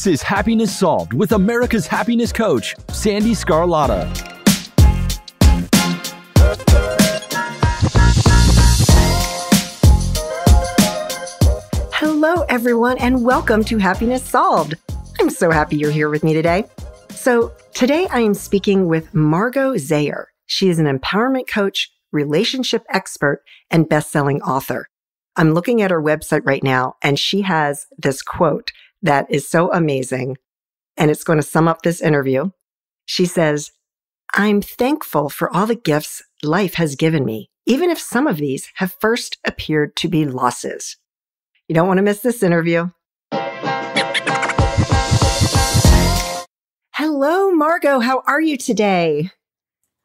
This is Happiness Solved with America's happiness coach, Sandy Scarlotta. Hello, everyone, and welcome to Happiness Solved. I'm so happy you're here with me today. So today I am speaking with Margot Zaher. She is an empowerment coach, relationship expert, and best-selling author. I'm looking at her website right now, and she has this quote that is so amazing, and it's going to sum up this interview. She says, "I'm thankful for all the gifts life has given me, even if some of these have first appeared to be losses." You don't want to miss this interview. Hello, Margot. How are you today?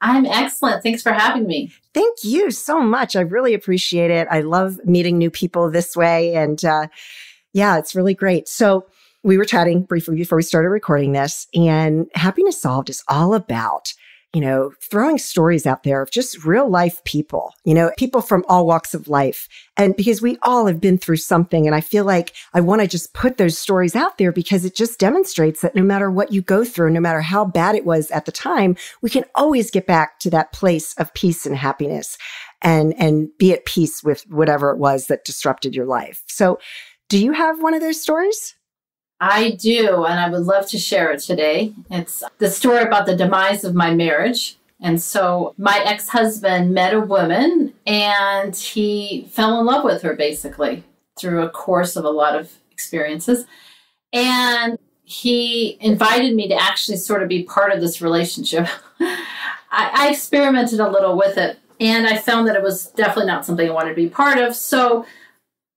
I'm excellent. Thanks for having me. Thank you so much. I really appreciate it. I love meeting new people this way. And yeah, it's really great. So we were chatting briefly before we started recording this, and Happiness Solved is all about, throwing stories out there of just real life people, people from all walks of life. And because we all have been through something, and I feel like I want to just put those stories out there because it just demonstrates that no matter what you go through, no matter how bad it was at the time, we can always get back to that place of peace and happiness and be at peace with whatever it was that disrupted your life. So do you have one of those stories? I do, and I would love to share it today. It's the story about the demise of my marriage. And so my ex-husband met a woman, and he fell in love with her, basically, through a course of a lot of experiences. And he invited me to actually sort of be part of this relationship. I experimented a little with it, and I found that it was definitely not something I wanted to be part of. So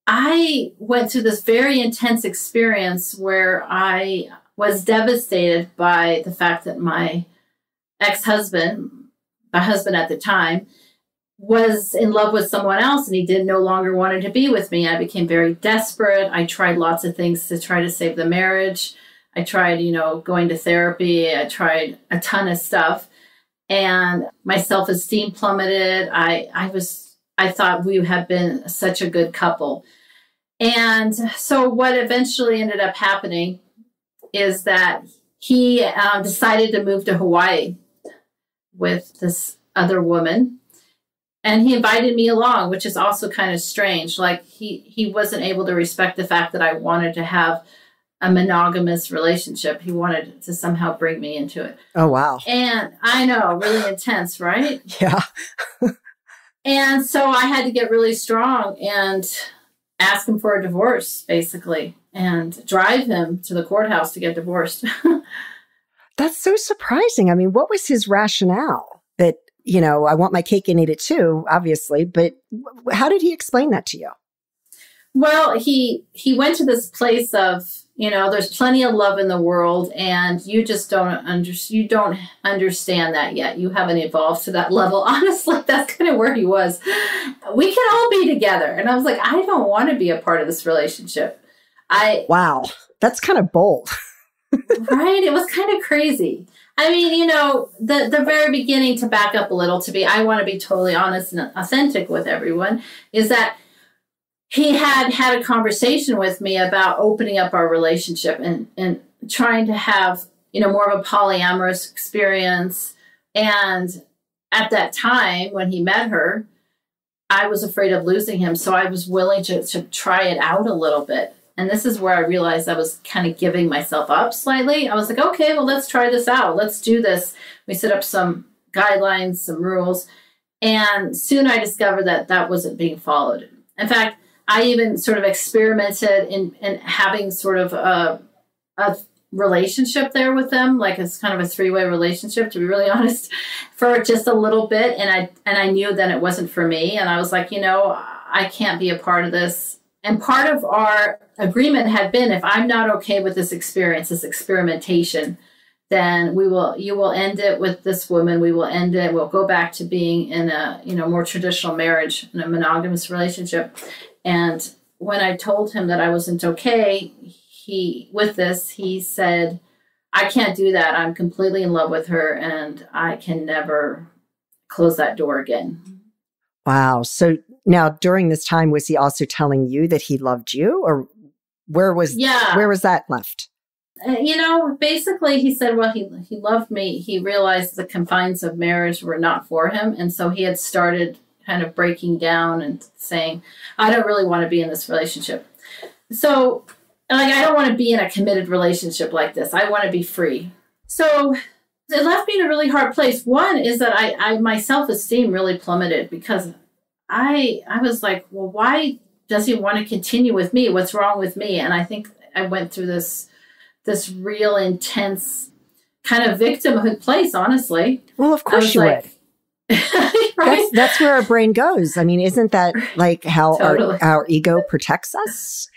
I went through this very intense experience where I was devastated by the fact that my ex-husband, my husband at the time, was in love with someone else, and he no longer wanted to be with me. I became very desperate. I tried lots of things to try to save the marriage. I tried, going to therapy. I tried a ton of stuff, and my self-esteem plummeted. I thought we had been such a good couple. And so what eventually ended up happening is that he decided to move to Hawaii with this other woman. And he invited me along, which is also kind of strange. Like he wasn't able to respect the fact that I wanted to have a monogamous relationship. He wanted to somehow bring me into it. Oh, wow. And I know, really intense, right? Yeah. And so I had to get really strong and ask him for a divorce, basically, and drive him to the courthouse to get divorced. That's so surprising. I mean, what was his rationale? That, I want my cake and eat it too, obviously, but how did he explain that to you? Well, he went to this place of, there's plenty of love in the world, and you just don't understand that yet. You haven't evolved to that level. Honestly, that's kind of where he was. We can all be together. And I was like, I don't want to be a part of this relationship. Wow, that's kind of bold. Right? It was kind of crazy. I mean, the very beginning, to back up a little, I want to be totally honest and authentic with everyone, is that he had a conversation with me about opening up our relationship and trying to have, more of a polyamorous experience. And at that time, when he met her, I was afraid of losing him. So I was willing to try it out a little bit. And this is where I realized I was kind of giving myself up slightly. I was like, okay, well, let's try this out. Let's do this. We set up some guidelines, some rules. And soon I discovered that that wasn't being followed. In fact, I even sort of experimented in having sort of a relationship there with them, like it's kind of a three-way relationship, to be really honest, for just a little bit. And I knew that it wasn't for me. And I was like, I can't be a part of this. And part of our agreement had been, if I'm not okay with this experience, this experimentation, then you will end it with this woman. We will end it. We'll go back to being in a, more traditional marriage, in a monogamous relationship. And when I told him that I wasn't okay, he said, I can't do that. I'm completely in love with her, and I can never close that door again. Wow. So now during this time, was he also telling you that he loved you, or where was that left? Basically he said, well, he loved me. He realized the confines of marriage were not for him. And so he had started kind of breaking down and saying, I don't really want to be in this relationship. So I don't want to be in a committed relationship like this. I want to be free. So it left me in a really hard place. One is that I my self-esteem really plummeted because I was like, well, why does he want to continue with me? What's wrong with me? And I think I went through this real intense kind of victimhood place, honestly. Well, of course you would. Right? That's where our brain goes. I mean, isn't that like how Totally. our ego protects us?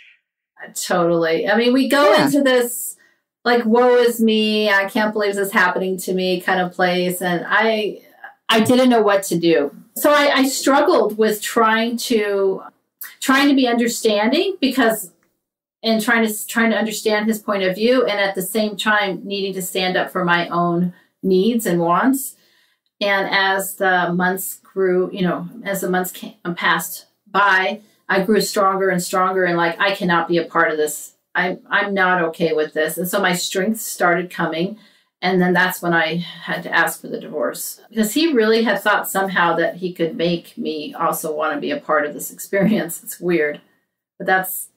Totally. I mean, we go into this like, woe is me, I can't believe this is happening to me kind of place. And I didn't know what to do. So I struggled with trying to be understanding and trying to understand his point of view. And at the same time, needing to stand up for my own needs and wants. And as the months grew, passed by, I grew stronger and stronger and like, I cannot be a part of this. I'm not okay with this. And so my strength started coming. And then that's when I had to ask for the divorce because he really had thought somehow that he could make me also want to be a part of this experience. It's weird, but that's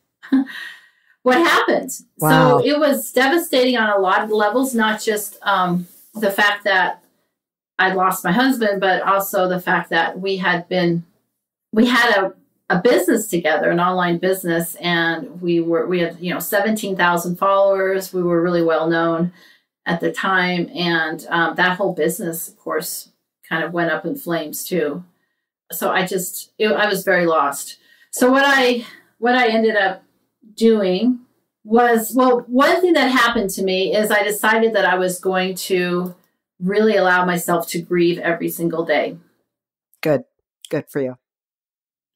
what happened. Wow. So it was devastating on a lot of levels, not just the fact that I lost my husband, but also the fact that we had a business together, an online business, and we had 17,000 followers. We were really well known at the time, and that whole business, of course, kind of went up in flames too. So I was very lost. So what I ended up doing was, well, one thing that happened to me is I decided that I was going to really allow myself to grieve every single day. Good for you.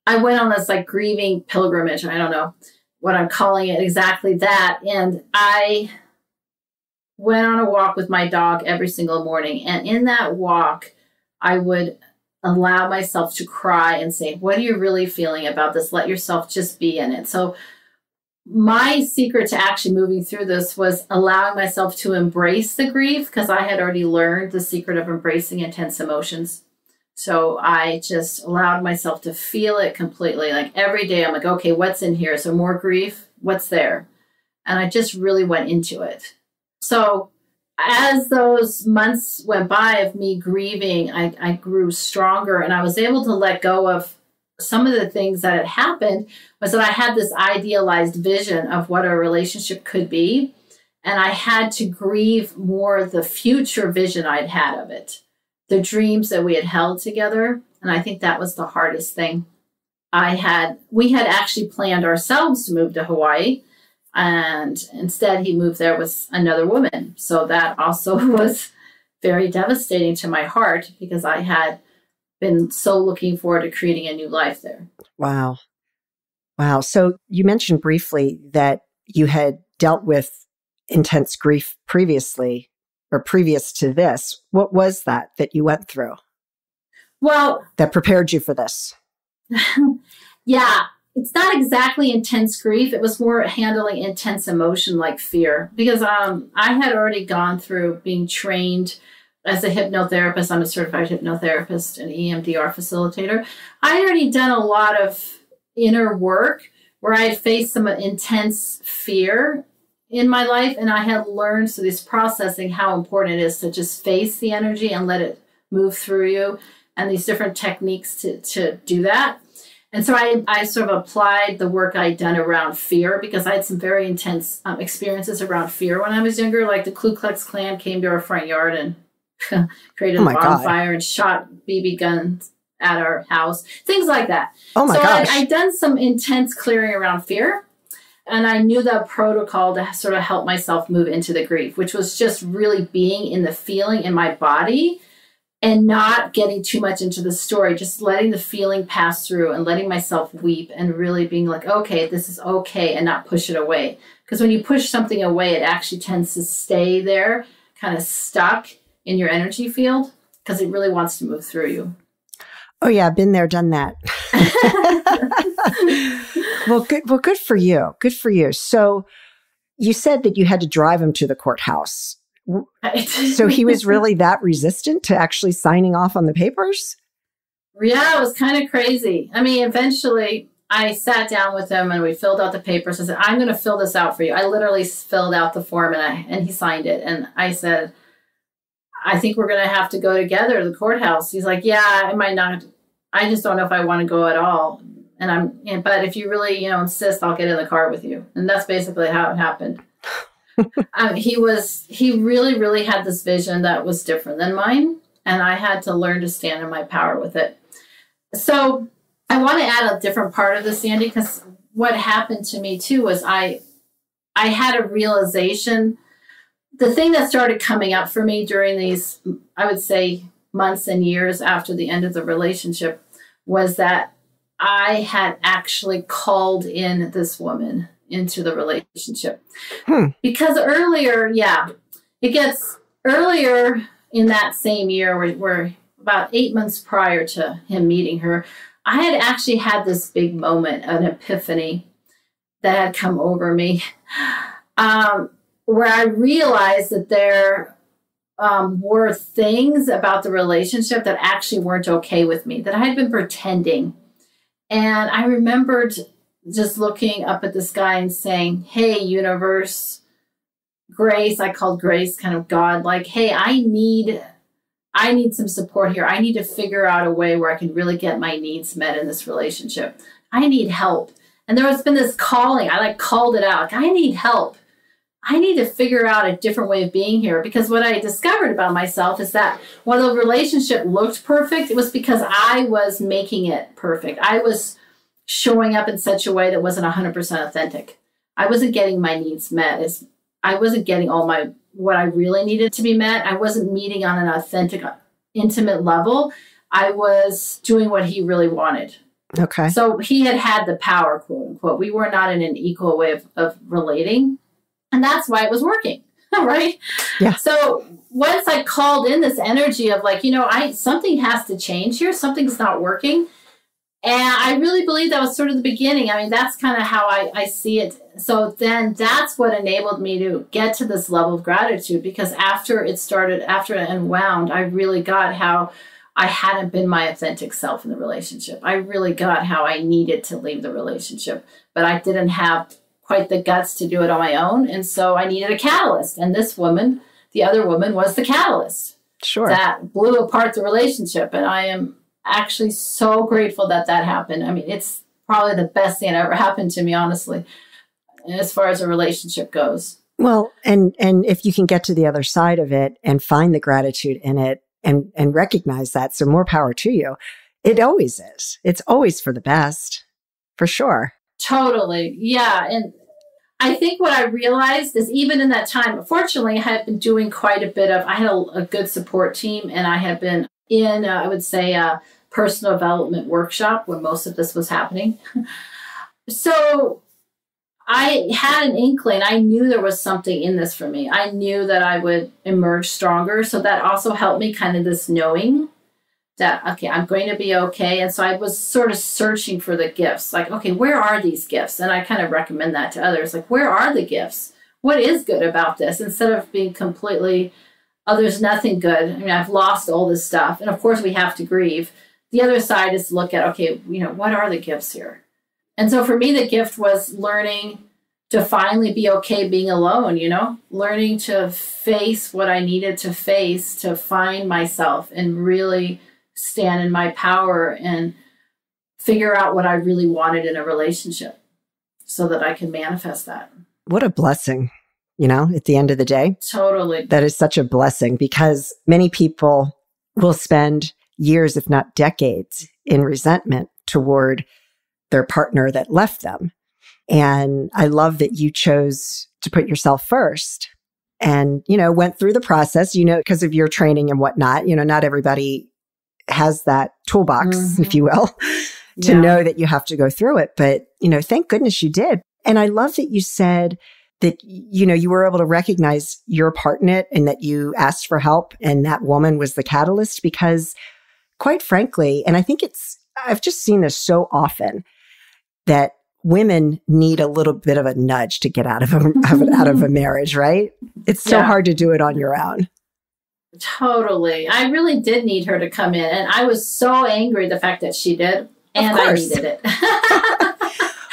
I went on this like grieving pilgrimage. I don't know what I'm calling it, exactly that. And I went on a walk with my dog every single morning. And in that walk, I would allow myself to cry and say, what are you really feeling about this? Let yourself just be in it. So my secret to actually moving through this was allowing myself to embrace the grief because I had already learned the secret of embracing intense emotions. So I just allowed myself to feel it completely. Like every day I'm like, okay, what's in here? Is there more grief? What's there? And I just really went into it. So as those months went by of me grieving, I grew stronger and I was able to let go of some of the things that had happened. Was that I had this idealized vision of what a relationship could be. And I had to grieve more the future vision I'd had of it. The dreams that we had held together. And I think that was the hardest thing. We had actually planned ourselves to move to Hawaii. And instead he moved there with another woman. So that also was very devastating to my heart because I had been so looking forward to creating a new life there. Wow. So you mentioned briefly that you had dealt with intense grief previously or previous to this. What was that you went through? Well, that prepared you for this? Yeah, it's not exactly intense grief. It was more handling intense emotion like fear because I had already gone through being trained as a hypnotherapist. I'm a certified hypnotherapist and EMDR facilitator. I had already done a lot of inner work where I had faced some intense fear in my life. And I had learned through this processing how important it is to just face the energy and let it move through you and these different techniques to do that. And so I sort of applied the work I'd done around fear because I had some very intense experiences around fear when I was younger. Like the Ku Klux Klan came to our front yard and created a bonfire and shot BB guns at our house, things like that. Oh my gosh. I'd done some intense clearing around fear. And I knew the protocol to sort of help myself move into the grief, which was just really being in the feeling in my body and not getting too much into the story, just letting the feeling pass through and letting myself weep and really being like, okay, this is okay, and not push it away. Because when you push something away, it actually tends to stay there, kind of stuck in your energy field because it really wants to move through you. Oh yeah, been there, done that. Well, good for you. Good for you. So you said that you had to drive him to the courthouse. So he was really that resistant to actually signing off on the papers? Yeah, it was kind of crazy. I mean, eventually I sat down with him and we filled out the papers. I said, I'm going to fill this out for you. I literally filled out the form and he signed it. And I said, I think we're going to have to go together to the courthouse. He's like, yeah, I might not. I just don't know if I want to go at all. But if you really, insist, I'll get in the car with you. And that's basically how it happened. He really, really had this vision that was different than mine. And I had to learn to stand in my power with it. So I want to add a different part of this, Sandy, because what happened to me too was I had a realization. The thing that started coming up for me during these, I would say, months and years after the end of the relationship was that I had actually called in this woman into the relationship. Because earlier in that same year, we're about 8 months prior to him meeting her, I had actually had this big moment, an epiphany that had come over me, where I realized that there were things about the relationship that actually weren't okay with me, that I had been pretending. And I remembered just looking up at this guy and saying, hey, universe, grace, I called grace kind of God, like, hey, I need some support here. I need to figure out a way where I can really get my needs met in this relationship. I need help. And there has been this calling. I called it out. Like, I need help. I need to figure out a different way of being here, because what I discovered about myself is that when the relationship looked perfect, it was because I was making it perfect. I was showing up in such a way that wasn't 100% authentic. I wasn't getting my needs met. I wasn't getting what I really needed to be met. I wasn't meeting on an authentic, intimate level. I was doing what he really wanted. Okay. So he had the power, quote unquote. We were not in an equal way of relating. And that's why it was working, right? Yeah. So once I called in this energy of something has to change here. Something's not working. And I really believe that was sort of the beginning. I mean, that's kind of how I see it. So then that's what enabled me to get to this level of gratitude, because after it unwound, I really got how I hadn't been my authentic self in the relationship. I really got how I needed to leave the relationship, but I didn't have quite the guts to do it on my own. And so I needed a catalyst. And this woman, the other woman, was the catalyst. Sure. That blew apart the relationship. And I am actually so grateful that happened. I mean, it's probably the best thing that ever happened to me, honestly, as far as a relationship goes. Well, and if you can get to the other side of it and find the gratitude in it and recognize that, so more power to you. It always is. It's always for the best, for sure. Totally. Yeah. And I think what I realized is even in that time, fortunately, I had been doing quite a bit I had a good support team, and I had been in, I would say, a personal development workshop when most of this was happening. So I had an inkling. I knew there was something in this for me. I knew that I would emerge stronger. So that also helped me, kind of this knowing that, okay, I'm going to be okay. And so I was sort of searching for the gifts. Like, okay, where are these gifts? And I kind of recommend that to others. Like, where are the gifts? What is good about this? Instead of being completely, oh, there's nothing good. I mean, I've lost all this stuff. And of course, we have to grieve. The other side is to look at, okay, what are the gifts here? And so for me, the gift was learning to finally be okay being alone, learning to face what I needed to face, to find myself and really stand in my power and figure out what I really wanted in a relationship so that I can manifest that. What a blessing, at the end of the day. Totally. That is such a blessing, because many people will spend years, if not decades, in resentment toward their partner that left them. And I love that you chose to put yourself first and, went through the process, because of your training and whatnot. Not everybody has that toolbox, if you will, to know that you have to go through it. But, thank goodness you did. And I love that you said that, you were able to recognize your part in it and that you asked for help and that woman was the catalyst, because quite frankly, and I think I've just seen this so often, that women need a little bit of a nudge to get out of a marriage, right? It's so hard to do it on your own. Totally. I really did need her to come in. And I was so angry the fact that she did. And I needed it.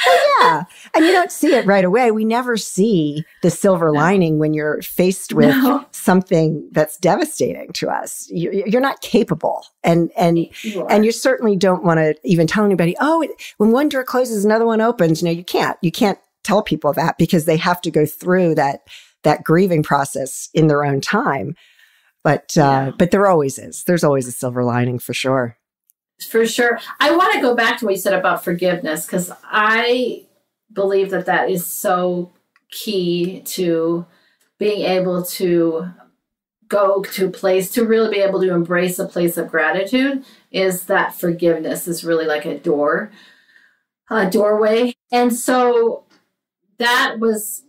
Well, yeah. And you don't see it right away. We never see the silver lining when you're faced with something that's devastating to us. You're not capable. And you certainly don't want to even tell anybody, when one door closes, another one opens. No, you can't. You can't tell people that because they have to go through that grieving process in their own time. But there always is. There's always a silver lining for sure. For sure. I want to go back to what you said about forgiveness, because I believe that is so key to being able to go to a place, to really be able to embrace a place of gratitude, is that forgiveness is really like a doorway. And so that was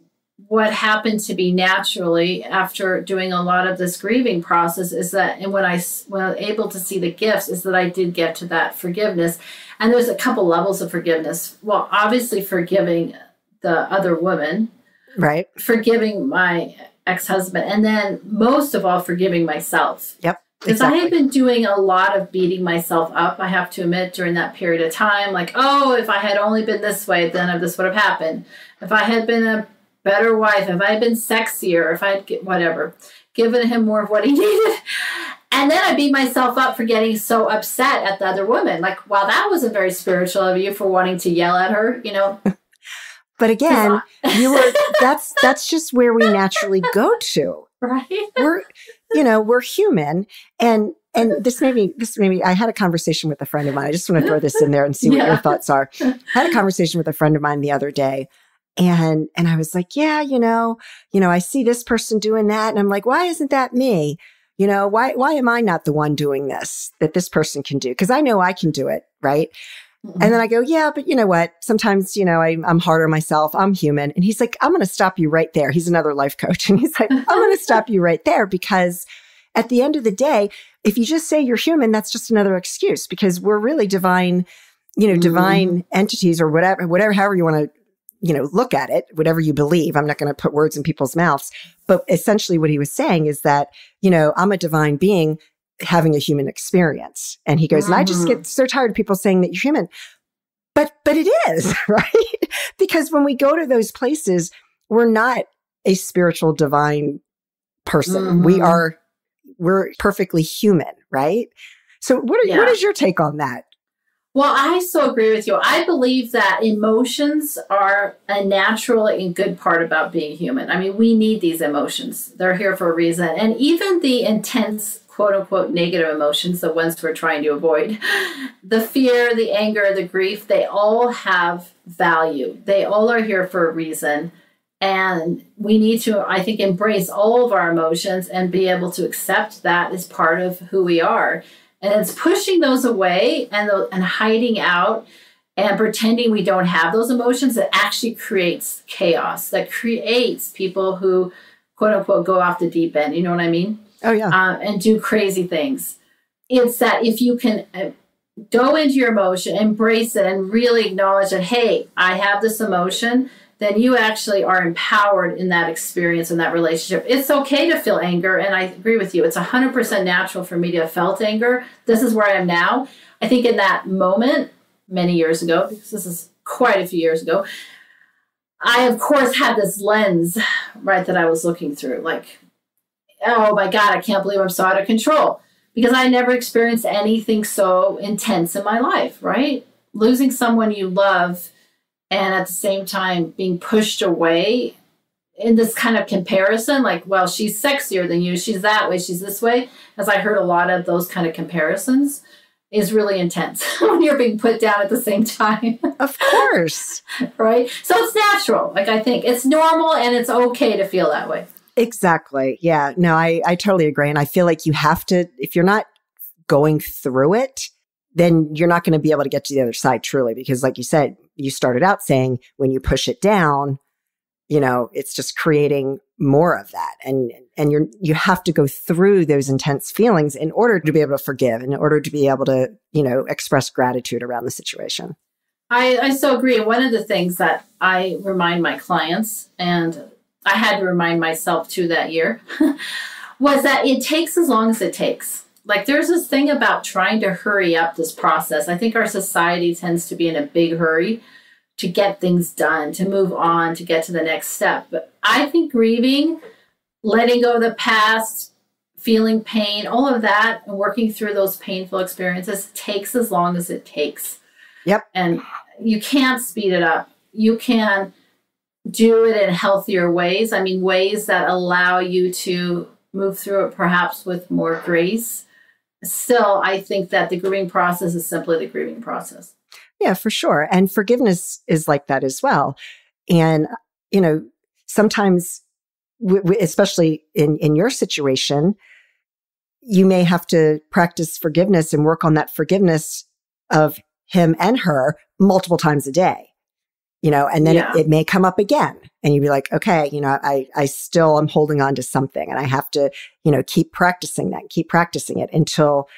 what happened to me naturally after doing a lot of this grieving process, is that, and when I was able to see the gifts, is that I did get to that forgiveness. And there's a couple levels of forgiveness. Well, obviously forgiving the other woman, right? Forgiving my ex-husband, and then most of all, forgiving myself. Yep. Because I had been doing a lot of beating myself up, I have to admit, during that period of time. Like, if I had only been this way, then this would have happened. If I had been a better wife, if I had been sexier, if I had given him more of what he needed. And then I beat myself up for getting so upset at the other woman. Like, wow, that wasn't very spiritual of you for wanting to yell at her, But again, that's just where we naturally go to. Right. We're human. And this made me, I had a conversation with a friend of mine. I just want to throw this in there and see what your thoughts are. I had a conversation with a friend of mine the other day. And I was like, I see this person doing that. And I'm like, why isn't that me? Why am I not the one doing this that this person can do? Because I know I can do it. Right. Mm-hmm. And then I go, but you know what? Sometimes, I'm hard on myself. I'm human. And he's like, I'm going to stop you right there. He's another life coach. And he's like, I'm going to stop you right there, because at the end of the day, if you just say you're human, that's just another excuse, because we're really divine, divine entities, or whatever, however you want to, look at it, whatever you believe. I'm not going to put words in people's mouths. But essentially what he was saying is that, I'm a divine being having a human experience. And he goes, and I just get so tired of people saying that you're human. But it is, right? Because when we go to those places, we're not a spiritual divine person. We're perfectly human, right? So what is your take on that? Well, I so agree with you. I believe that emotions are a natural and good part about being human. I mean, we need these emotions. They're here for a reason. And even the intense, quote unquote, negative emotions, the ones we're trying to avoid, the fear, the anger, the grief, they all have value. They all are here for a reason. And we need to, I think, embrace all of our emotions and be able to accept that as part of who we are. And it's pushing those away and hiding out and pretending we don't have those emotions that actually creates chaos, that creates people who, quote unquote, go off the deep end. You know what I mean? Oh, yeah. And do crazy things. It's that if you can go into your emotion, embrace it, and really acknowledge that, hey, I have this emotion, then you actually are empowered in that experience, in that relationship. It's okay to feel anger. And I agree with you. It's 100% natural for me to have felt anger. This is where I am now. I think in that moment, many years ago, because this is quite a few years ago, I, of course, had this lens, right, that I was looking through. Like, oh my God, I can't believe I'm so out of control. Because I never experienced anything so intense in my life, right? Losing someone you love, and at the same time being pushed away in this kind of comparison, like, well, she's sexier than you, she's that way, she's this way. As I heard a lot of those kind of comparisons, is really intense when you're being put down at the same time. Of course. Right? So it's natural. Like, I think it's normal and it's okay to feel that way. Exactly. Yeah. No, I totally agree. And I feel like you have to, if you're not going through it, then you're not going to be able to get to the other side truly. Because like you said, you started out saying when you push it down, it's just creating more of that. And you have to go through those intense feelings in order to be able to forgive, in order to be able to, express gratitude around the situation. I so agree. One of the things that I remind my clients, and I had to remind myself too that year, was that it takes as long as it takes. Like there's this thing about trying to hurry up this process. I think our society tends to be in a big hurry to get things done, to move on, to get to the next step. But I think grieving, letting go of the past, feeling pain, all of that, and working through those painful experiences takes as long as it takes. Yep. And you can't speed it up. You can do it in healthier ways. I mean, ways that allow you to move through it perhaps with more grace. Still, I think that the grieving process is simply the grieving process. Yeah, for sure. And forgiveness is like that as well. And, you know, sometimes, especially in your situation, you may have to practice forgiveness and work on that forgiveness of him and her multiple times a day, you know, and then it may come up again and you'd be like, okay, you know, I still am holding on to something and I have to, you know, keep practicing it until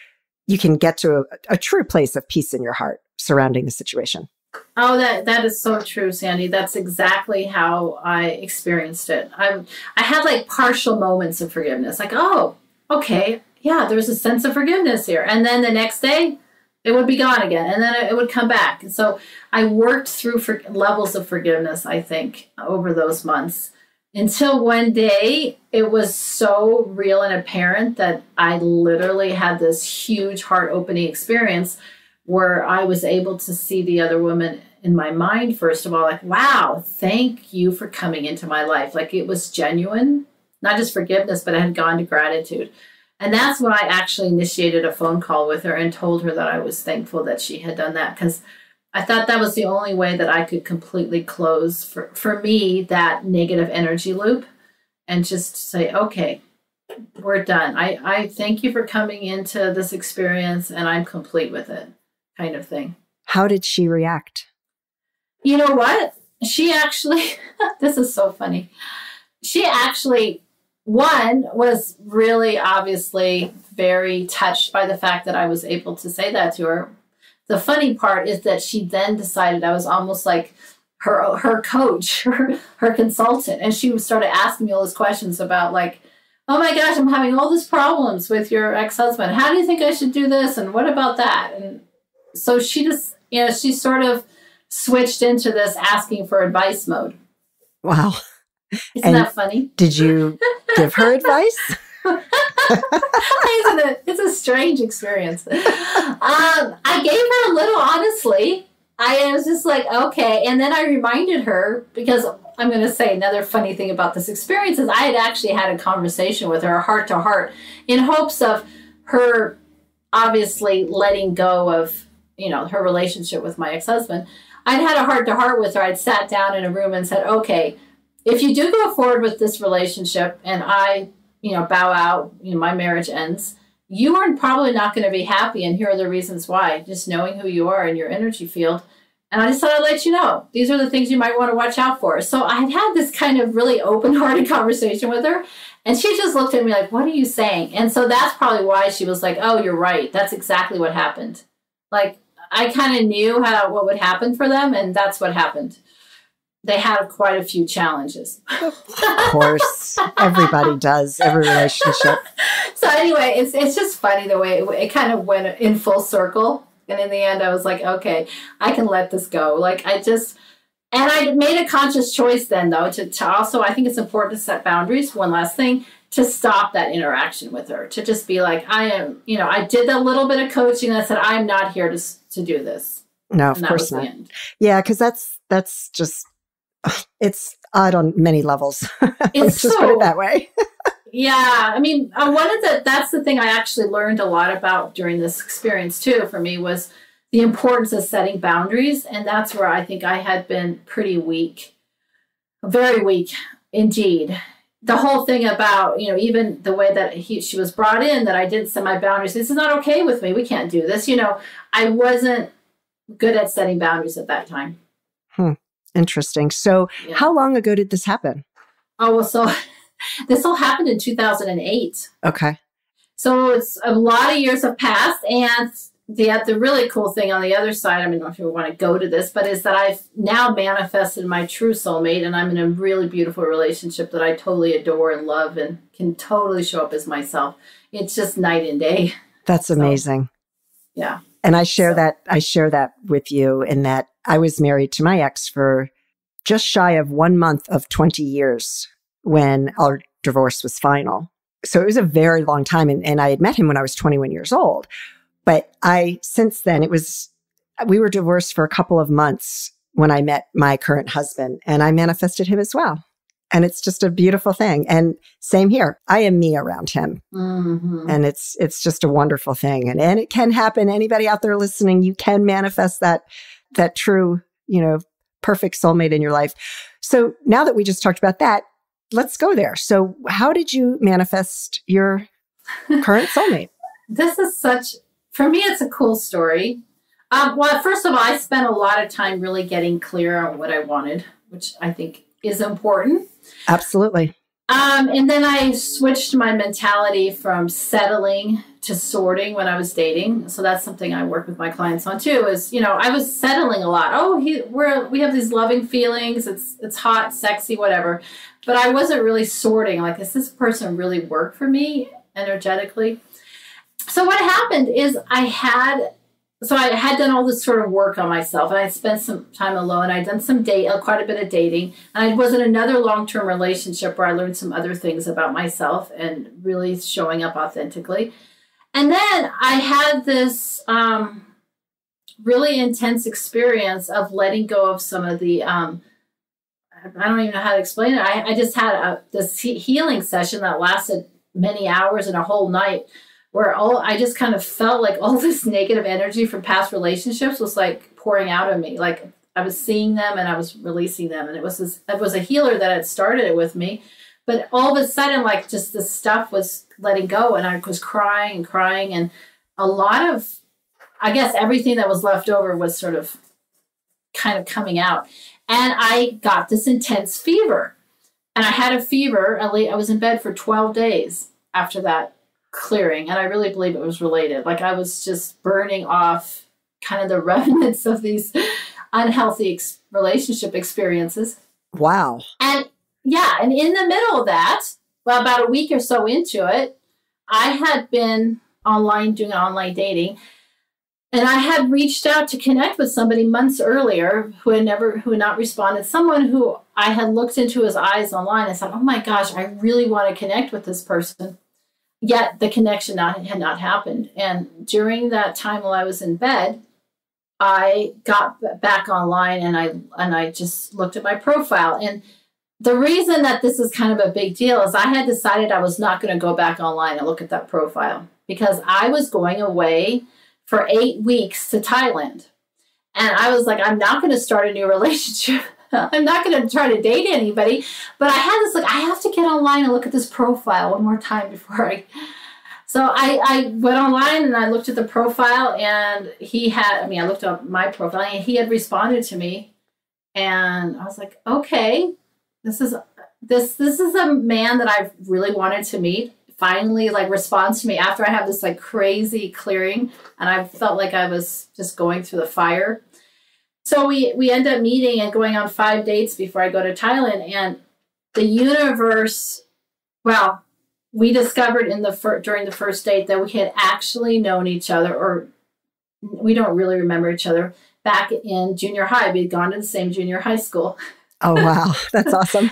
you can get to a true place of peace in your heart surrounding the situation. Oh, that is so true, Sandy. That's exactly how I experienced it. I had like partial moments of forgiveness, like, oh, okay, yeah, there's a sense of forgiveness here. And then the next day, it would be gone again, and then it would come back. And so I worked through levels of forgiveness, I think, over those months, until one day it was so real and apparent that I literally had this huge heart-opening experience where I was able to see the other woman in my mind, first of all, like, wow, thank you for coming into my life. Like it was genuine, not just forgiveness, but I had gone to gratitude. And that's when I actually initiated a phone call with her and told her that I was thankful that she had done that, because I thought that was the only way that I could completely close, for me, that negative energy loop and just say, okay, we're done. I thank you for coming into this experience and I'm complete with it, kind of thing. How did she react? You know what? She actually, this is so funny. She actually, one, was really obviously very touched by the fact that I was able to say that to her. The funny part is that she then decided I was almost like her coach, her consultant. And she started asking me all these questions about like, oh my gosh, I'm having all these problems with your ex-husband. How do you think I should do this? And what about that? And so she just, you know, she sort of switched into this asking for advice mode. Wow. Isn't that funny? Did you give her advice? It's a strange experience. I gave her a little, honestly. I was just like, okay. And then I reminded her, because I'm going to say another funny thing about this experience is I had actually had a conversation with her, heart to heart, in hopes of her obviously letting go of, you know, her relationship with my ex-husband. I'd had a heart to heart with her. I'd sat down in a room and said, okay, if you do go forward with this relationship and I, you know, bow out, you know, my marriage ends, you are probably not going to be happy. And here are the reasons why, just knowing who you are in your energy field. And I just thought I'd let you know, these are the things you might want to watch out for. So I had this kind of really open-hearted conversation with her. And she just looked at me like, what are you saying? And so that's probably why she was like, oh, you're right. That's exactly what happened. Like, I kind of knew what would happen for them. And that's what happened. They had quite a few challenges. Of course. Everybody does. Every relationship. So anyway, it's just funny the way it kind of went in full circle. And in the end, I was like, okay, I can let this go. Like and I made a conscious choice then, though, to also, I think it's important to set boundaries. One last thing, to stop that interaction with her, to just be like, I am, you know, I did a little bit of coaching and I said, I'm not here to do this. No, of course not. Yeah, because that's just, it's odd on many levels. Let's just put it that way. Yeah. I mean, that's the thing I actually learned a lot about during this experience too, for me, was the importance of setting boundaries. And that's where I think I had been pretty weak, very weak indeed. The whole thing about, you know, even the way that she was brought in, that I didn't set my boundaries. This is not okay with me. We can't do this. You know, I wasn't good at setting boundaries at that time. Interesting. So how long ago did this happen? Oh, well, so this all happened in 2008. Okay. So it's a lot of years have passed. And the really cool thing on the other side, I mean, I don't know if you want to go to this, but is that I've now manifested my true soulmate, and I'm in a really beautiful relationship that I totally adore and love and can totally show up as myself. It's just night and day. That's amazing. Yeah. And I share that with you in that I was married to my ex for just shy of 1 month of 20 years when our divorce was final. So it was a very long time. And I had met him when I was 21 years old. But since then, we were divorced for a couple of months when I met my current husband, and I manifested him as well. And it's just a beautiful thing. And same here. I am me around him. Mm-hmm. And it's just a wonderful thing. And it can happen. Anybody out there listening, you can manifest that true, perfect soulmate in your life. So now that we just talked about that, let's go there. So how did you manifest your current soulmate? This is for me, it's a cool story. Well, first of all, I spent a lot of time really getting clear on what I wanted, which I think is important. Absolutely. And then I switched my mentality from settling to sorting when I was dating. So that's something I work with my clients on too, is, I was settling a lot. Oh, we have these loving feelings. It's hot, sexy, whatever. But I wasn't really sorting. Like, does this person really work for me energetically? So what happened is I had done all this sort of work on myself, and I spent some time alone. I'd done quite a bit of dating, and I was in another long-term relationship where I learned some other things about myself and really showing up authentically. And then I had this really intense experience of letting go of some of the, I don't even know how to explain it. I just had this healing session that lasted many hours and a whole night, where I just kind of felt like all this negative energy from past relationships was like pouring out of me. Like I was seeing them and I was releasing them. And it was a healer that had started it with me. But all of a sudden, like, just this stuff was letting go, and I was crying and crying. And a lot of, I guess, everything that was left over was sort of kind of coming out. And I got this intense fever. And I had a fever. I was in bed for 12 days after that clearing, and I really believe it was related. Like, I was just burning off kind of the remnants of these unhealthy relationship experiences. Wow. And in the middle of that, well, about a week or so into it, I had been doing online dating, and I had reached out to connect with somebody months earlier who had not responded. Someone who I had looked into his eyes online and said, "Oh my gosh, I really want to connect with this person." Yet the connection had not happened. And during that time while I was in bed, I got back online and I just looked at my profile. And the reason that this is kind of a big deal is I had decided I was not going to go back online and look at that profile, because I was going away for 8 weeks to Thailand. And I was like, I'm not going to start a new relationship. I'm not going to try to date anybody. But I had this, I have to get online and look at this profile one more time before So I went online and I looked at the profile, and I looked up my profile, and he had responded to me. And I was like, okay, this is a man that I really wanted to meet. Finally, responds to me after I have this crazy clearing, and I felt like I was just going through the fire. So we end up meeting and going on 5 dates before I go to Thailand. And the universe, well, we discovered during the first date that we had actually known each other, or we don't really remember each other, back in junior high. We had gone to the same junior high school. Oh, wow. That's awesome.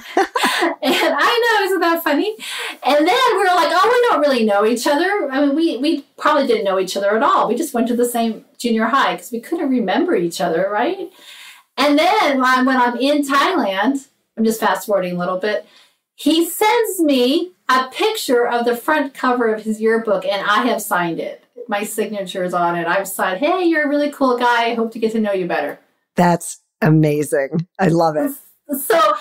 And I know, isn't that funny? And then we were like, oh, we don't really know each other. I mean, we probably didn't know each other at all. We just went to the same junior high because we couldn't remember each other, right? And then when I'm in Thailand, I'm just fast forwarding a little bit, he sends me a picture of the front cover of his yearbook, and I have signed it. My signature is on it. I've signed, "Hey, you're a really cool guy. I hope to get to know you better." That's amazing. I love it. So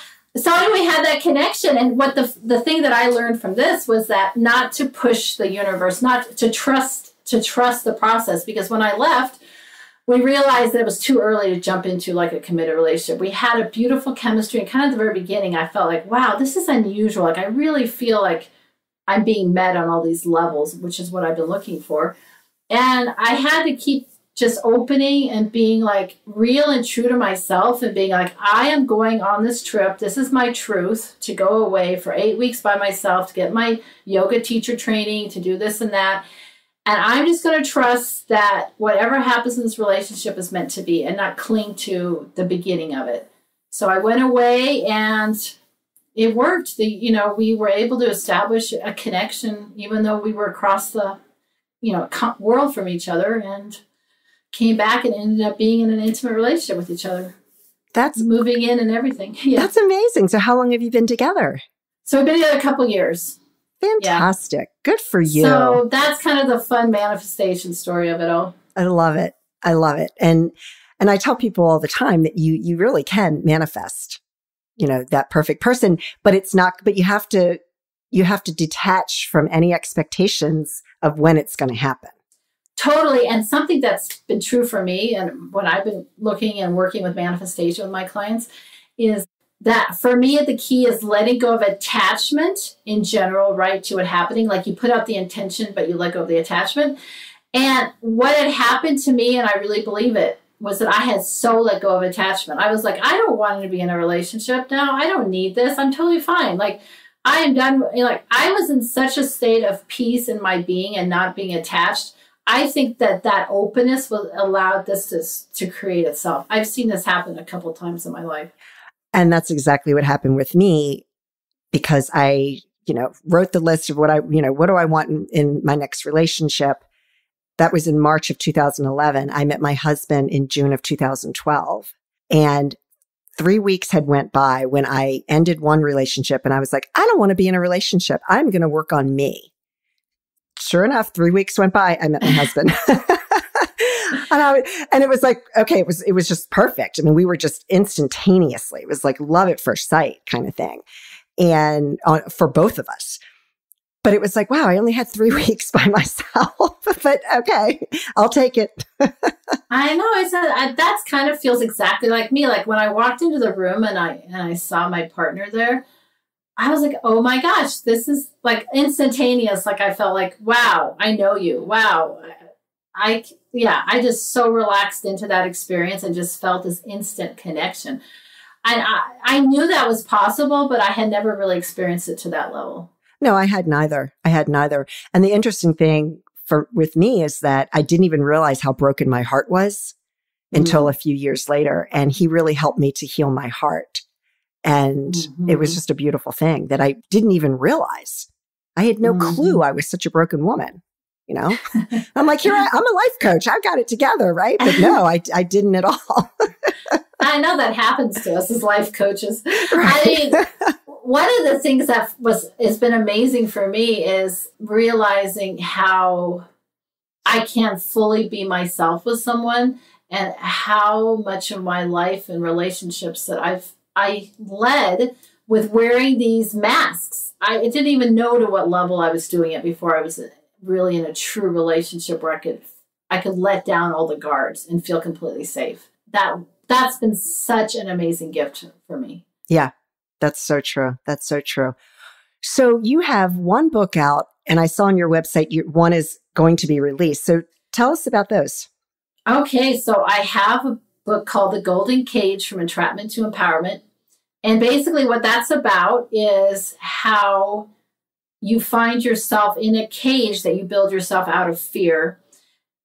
we had that connection. And what the thing that I learned from this was that not to push the universe, not to trust the process. Because when I left, we realized that it was too early to jump into a committed relationship. We had a beautiful chemistry, and kind of at the very beginning, I felt like, wow, this is unusual. I really feel like I'm being met on all these levels, which is what I've been looking for. And I had to keep just opening and being like real and true to myself and being like, I am going on this trip. This is my truth, to go away for 8 weeks by myself, to get my yoga teacher training, to do this and that. And I'm just going to trust that whatever happens in this relationship is meant to be and not cling to the beginning of it. So I went away and it worked. We were able to establish a connection, even though we were across the, world from each other, and came back and ended up being in an intimate relationship with each other. That's moving in and everything. Yeah. That's amazing. So how long have you been together? So we've been together a couple years. Fantastic. Yeah. Good for you. So that's kind of the fun manifestation story of it all. I love it. I love it. And I tell people all the time that you really can manifest, that perfect person, but you have to detach from any expectations of when it's going to happen. Totally. And something that's been true for me, and when I've been looking and working with manifestation with my clients, is that for me, the key is letting go of attachment in general, right, to it happening. Like you put out the intention, but you let go of the attachment. And what had happened to me, and I really believe it, was that I had so let go of attachment. I was like, I don't want to be in a relationship now. I don't need this. I'm totally fine. Like, I am done. Like, I was in such a state of peace in my being and not being attached. I think that openness will allow this to create itself. I've seen this happen a couple of times in my life. And that's exactly what happened with me, because I, wrote the list of what do I want in my next relationship. That was in March of 2011. I met my husband in June of 2012. And 3 weeks had went by when I ended one relationship and I was like, I don't want to be in a relationship. I'm going to work on me. Sure enough, 3 weeks went by. I met my husband. and it was like, okay, it was just perfect. I mean, we were just instantaneously, it was like love at first sight kind of thing. And for both of us. But it was like, wow, I only had 3 weeks by myself, but okay, I'll take it. I know. That's kind of feels exactly like me. Like when I walked into the room and I saw my partner there, I was like, oh my gosh, this is like instantaneous. Like I felt like, wow, I know you. Wow. I just so relaxed into that experience and just felt this instant connection. And I knew that was possible, but I had never really experienced it to that level. No, I had neither. And the interesting thing with me is that I didn't even realize how broken my heart was until a few years later. And he really helped me to heal my heart. And it was just a beautiful thing that I didn't even realize. I had no clue I was such a broken woman. I'm like, I'm a life coach. I've got it together, right? But no, I didn't at all. I know that happens to us as life coaches. Right. I mean, one of the things that has been amazing for me is realizing how I can fully be myself with someone, and how much of my life and relationships that I led with wearing these masks. I didn't even know to what level I was doing it before I was really in a true relationship where I could let down all the guards and feel completely safe. That's been such an amazing gift for me. Yeah, that's so true. That's so true. So you have one book out, and I saw on your website, one is going to be released. So tell us about those. Okay, so I have a book called The Golden Cage: From Entrapment to Empowerment. And basically what that's about is how you find yourself in a cage that you build yourself out of fear.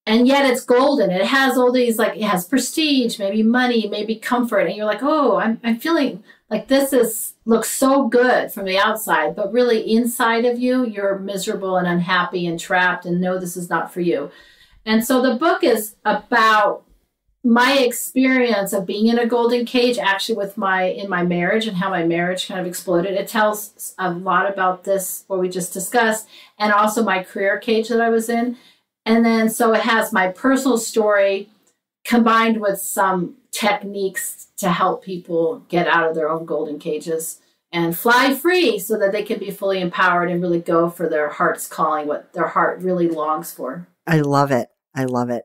And yet it's golden. It has all these, like, it has prestige, maybe money, maybe comfort. And you're like, oh, I'm feeling like looks so good from the outside, but really inside of you, you're miserable and unhappy and trapped and know this is not for you. And so the book is about my experience of being in a golden cage, actually in my marriage, and how my marriage kind of exploded. It tells a lot about this, what we just discussed, and also my career cage that I was in. And then so it has my personal story combined with some techniques to help people get out of their own golden cages and fly free so that they can be fully empowered and really go for their heart's calling, what their heart really longs for. I love it. I love it.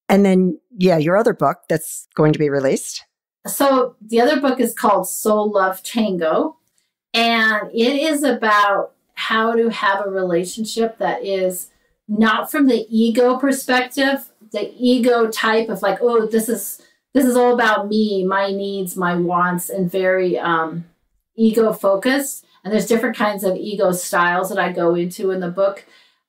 And then, your other book that's going to be released. So the other book is called Soul Love Tango, and it is about how to have a relationship that is not from the ego perspective, the ego type of like, oh, this is all about me, my needs, my wants, and very ego focused. And there's different kinds of ego styles that I go into in the book,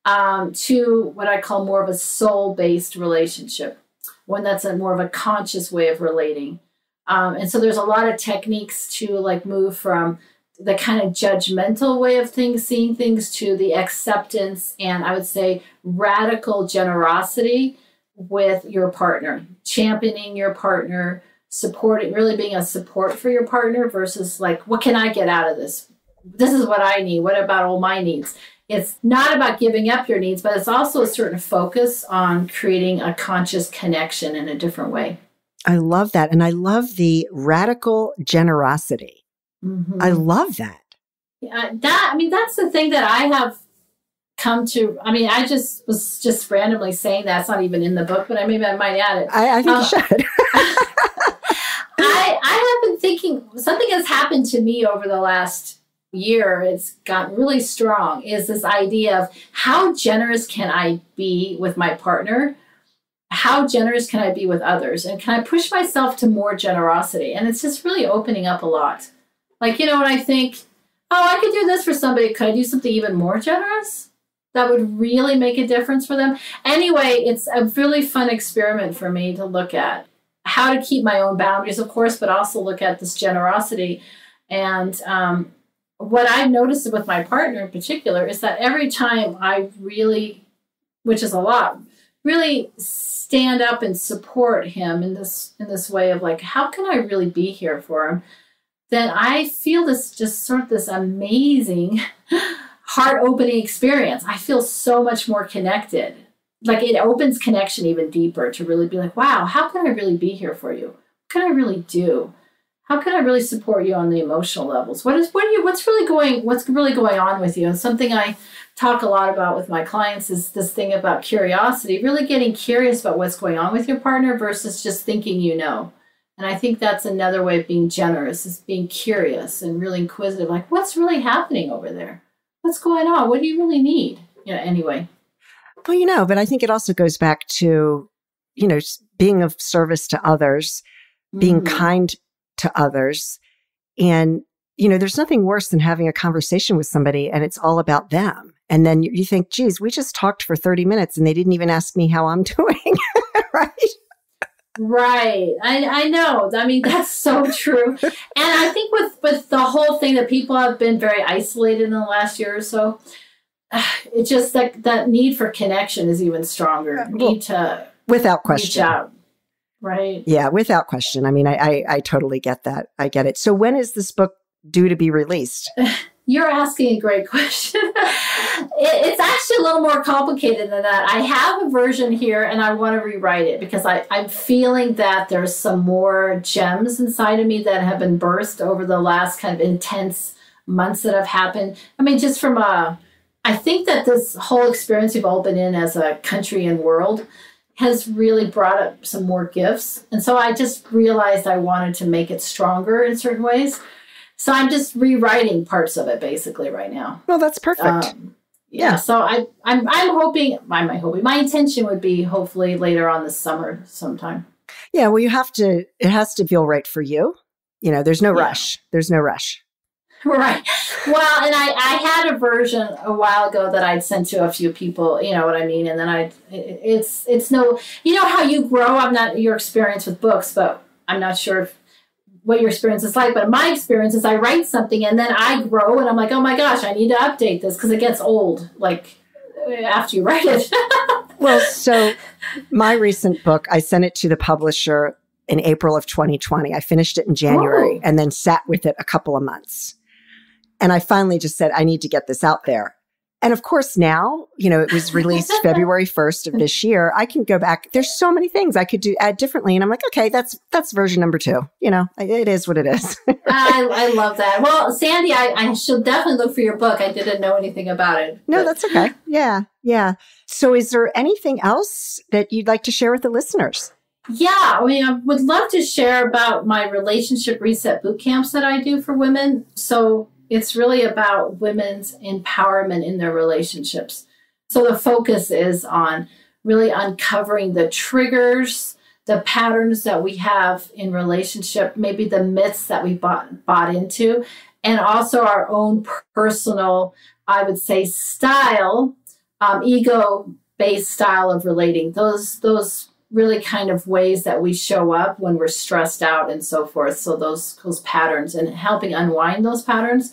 to what I call more of a soul-based relationship, one that's a more of a conscious way of relating. And so there's a lot of techniques to like move from the kind of judgmental way of things, seeing things, to the acceptance and I would say radical generosity with your partner, championing your partner, supporting, really being a support for your partner versus like, what can I get out of this? This is what I need. What about all my needs? It's not about giving up your needs, but it's also a certain focus on creating a conscious connection in a different way. I love that. And I love the radical generosity. Mm-hmm. I love that. That's the thing that I have come to. I just was randomly saying that. It's not even in the book, but maybe I might add it. I think you should. I have been thinking, something has happened to me over the last year. It's gotten really strong, is this idea of how generous can I be with my partner? How generous can I be with others? And can I push myself to more generosity? And it's just really opening up a lot. Like, when I think, oh, I could do this for somebody, could I do something even more generous? That would really make a difference for them. Anyway, it's a really fun experiment for me to look at how to keep my own boundaries, of course, but also look at this generosity. And what I've noticed with my partner in particular is that every time I really, which is a lot, really stand up and support him in this way of like, how can I really be here for him? Then I feel this amazing heart-opening experience. I feel so much more connected. Like it opens connection even deeper to really be like, wow, how can I really be here for you? What can I really do? How can I really support you on the emotional levels? What's really going on with you? And something I talk a lot about with my clients is this thing about curiosity, really getting curious about what's going on with your partner versus just thinking you know. And I think that's another way of being generous, is being curious and really inquisitive, like what's really happening over there? What's going on? What do you really need? Anyway. Well, but I think it also goes back to, being of service to others, being kind to others. And, there's nothing worse than having a conversation with somebody and it's all about them. And then you think, geez, we just talked for 30 minutes and they didn't even ask me how I'm doing. Right? Right. I know. That's so true. And I think with the whole thing that people have been very isolated in the last year or so, it's just that need for connection is even stronger. Without question. Reach out. Right. Yeah, without question. I totally get that. I get it. So when is this book due to be released? You're asking a great question. It's actually a little more complicated than that. I have a version here and I want to rewrite it because I'm feeling that there's some more gems inside of me that have been birthed over the last kind of intense months that have happened. Just from I think that this whole experience we've all been in as a country and world has really brought up some more gifts. And so I just realized I wanted to make it stronger in certain ways. So I'm just rewriting parts of it basically right now. Well, that's perfect. Yeah. So I'm hoping, my intention would be hopefully later on this summer sometime. Yeah. Well, it has to feel right for you. There's no rush. There's no rush. Right. Well, and I had a version a while ago that I'd sent to a few people, you know what I mean? And then it's no, how you grow. I'm not your experience with books, but I'm not sure what your experience is like. But my experience is I write something and then I grow and I'm like, oh my gosh, I need to update this because it gets old, like after you write it. Well, so my recent book, I sent it to the publisher in April of 2020. I finished it in January and then sat with it a couple of months. And I finally just said, I need to get this out there. And of course, now, it was released February 1st of this year. I can go back. There's so many things I could add differently. And I'm like, okay, that's version number 2. It is what it is. I love that. Well, Sandy, I should definitely look for your book. I didn't know anything about it. No, that's okay. Yeah. Yeah. So is there anything else that you'd like to share with the listeners? Yeah. I would love to share about my relationship reset boot camps that I do for women. So it's really about women's empowerment in their relationships. So the focus is on really uncovering the triggers, the patterns that we have in relationship, maybe the myths that we bought into, and also our own personal, I would say, style, ego-based style of relating. Those really kind of ways that we show up when we're stressed out and so forth. So those patterns, and helping unwind those patterns,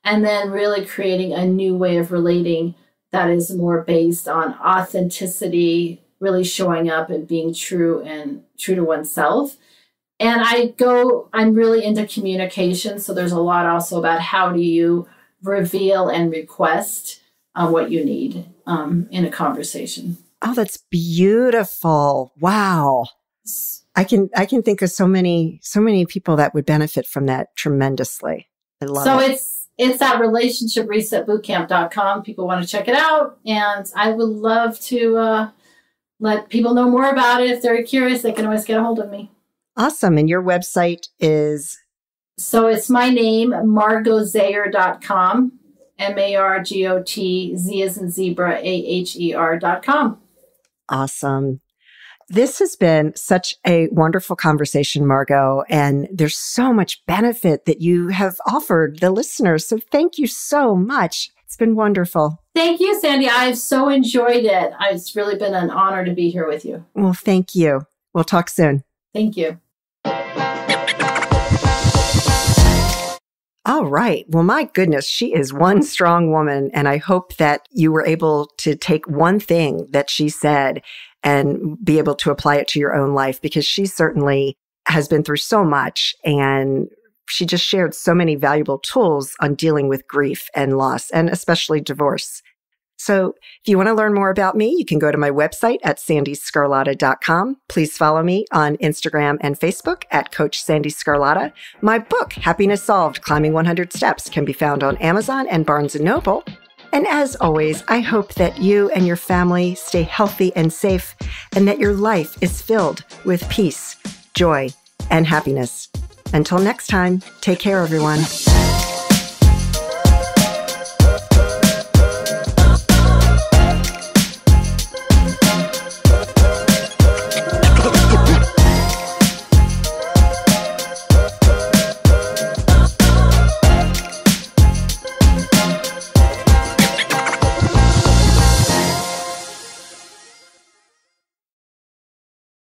and then really creating a new way of relating that is more based on authenticity, really showing up and being true to oneself. And I'm really into communication. So there's a lot also about how do you reveal and request what you need in a conversation. Oh, that's beautiful. Wow. I can think of so many people that would benefit from that tremendously. I love it. So it's at relationshipresetbootcamp.com. People want to check it out. And I would love to let people know more about it. If they're curious, they can always get a hold of me. Awesome. And your website is? So it's my name, margotzaher.com. MARGOT, Z as in zebra, AHER.com. Awesome. This has been such a wonderful conversation, Margot, and there's so much benefit that you have offered the listeners. So thank you so much. It's been wonderful. Thank you, Sandy. I've so enjoyed it. It's really been an honor to be here with you. Well, thank you. We'll talk soon. Thank you. All right. Well, my goodness, she is one strong woman. And I hope that you were able to take one thing that she said and be able to apply it to your own life, because she certainly has been through so much. And she just shared so many valuable tools on dealing with grief and loss, and especially divorce. So if you want to learn more about me, you can go to my website at sandyscarlotta.com. Please follow me on Instagram and Facebook at Coach Sandy Scarlotta. My book, Happiness Solved, Climbing 100 Steps, can be found on Amazon and Barnes & Noble. And as always, I hope that you and your family stay healthy and safe, and that your life is filled with peace, joy, and happiness. Until next time, take care, everyone.